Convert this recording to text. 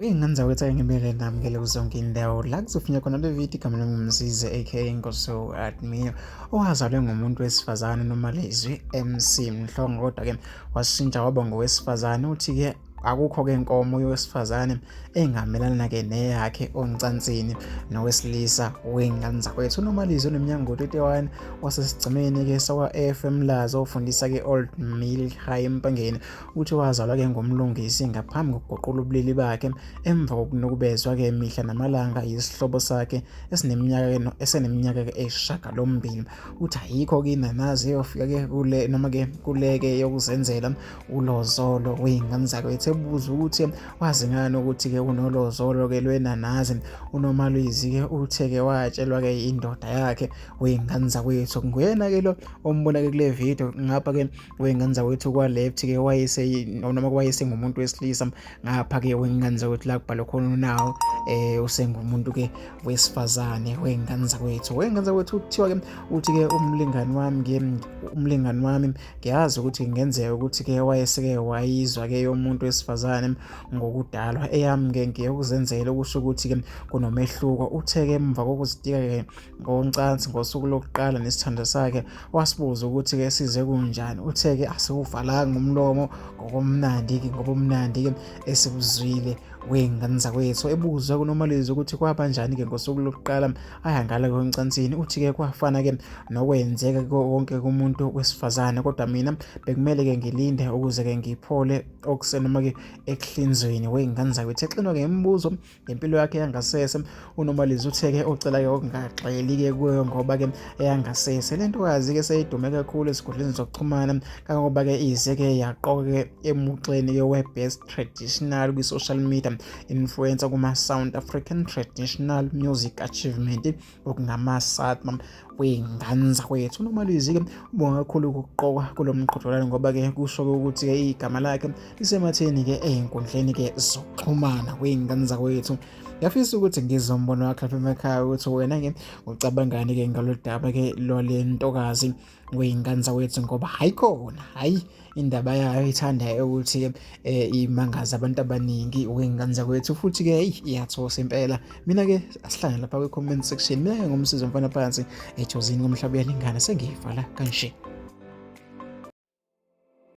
Ingane wethu ngibele namukele kuzonke indawo la kuzofinya khona le video igama lengumsize aka Nkosi admin owazalwe ngumuntu wesifazane noma lezwi MC Mhlongo kodwa ke washintsha waba ngowesifazane uthi ke akukho ke inkomo yowesifazane engamelana ke neyakhe oncansini nowesilisa wengane zakwethu uNomalizo oneminyaka ngo-31 wasesigcimeni ke sawa FM Lazo ofundisa ke Old Mill High empangeni uthi wazalwa ke ngomlungisi ngaphambi kokuguqula ubulili bakhe emva kokunukubezwa ke imihla namalanga yisihlobo sakhe eseneminyaka ke eyishagalombili uthi ayikho ke inanazi eyofika ke kule noma ke kuleke yokuzenzela ulozolo wengane zakwethu ebuza ukuthi wazi ngani ukuthi ke unolozolo ke lwenanazi uNomalizo ke uthe ke watshelwa ke indoda yakhe wengane zakwethu nguyena ke lo ombona ke kule video ngapha ke wengane zakwethu kwa left ke noma kwayese ngumuntu wesilisa ngapha ke wengane zakwethu la kubhalwa khona nawo usengumuntu ke wesifazane wengane zakwethu uthiwa ke uthi ke umlingani wami ngiyazi ukuthi kungenzeka ukuthi ke wayeseke wayizwa ke yomuntu wesifazane ngokudalwa eyami ke ngiyokuzenzela ukusho ukuthi ke kunomehluko uthe ke emva kokuzitika ke ngoncansi ngosuku lokuqala nesithando sakhe wasibuza ukuthi ke size kunjani uthe ke asiwuvalanga umlomo ngoba umnandi ke esikuzwile wengane zakwethu ebuzwa kuNomalizo ukuthi kwabanjani ke ngosuku lokuqala ayangala kwencansini uthi ke kwafana ke nokwenzeka konke kumuntu wesifazane kodwa mina bekumele ke ngilinde ukuze ke ngiphole okusenoma ke ekuhlinzweni wengane zakwethu exinwa ke imibuzo ngempilo yakhe yangasese uNomalizo uthe ke ucela ke okungaxeli ke kuyo ngoba ke eyangasese lentokazi ke seyidume kakhulu esigodleni zokuxhumana kangoba ke ize ke yaqoka ke emuxeni ke we-best traditional kwi-social media influencer kuma-South African Traditional Music Achievement okungama-SATMA wengane zakwethu uNomalizo ke ubonga kakhulu ukuqokwa kulo mqhudelwano ngoba ke kusho ukuthi ke igama lakhe lisematheni ke ezinkundleni ke zokuxhumana wengane zakwethu ngiyafisa ukuthi ngizombono wakhe lapha emakhaya ukuthi wena ke ucabangani ke ngalodaba ke lwalentokazi wengane zakwethu ngoba hayi indaba yayo ithandayo ukuthi ke imangaza abantu abaningi wengane zakwethu futhi ke iyathosa impela mina ke asihlangane lapha kwi-comment section mina ngumsizo mfana phansi ejozini ngomhlaba yalingana sengiyivala kanje.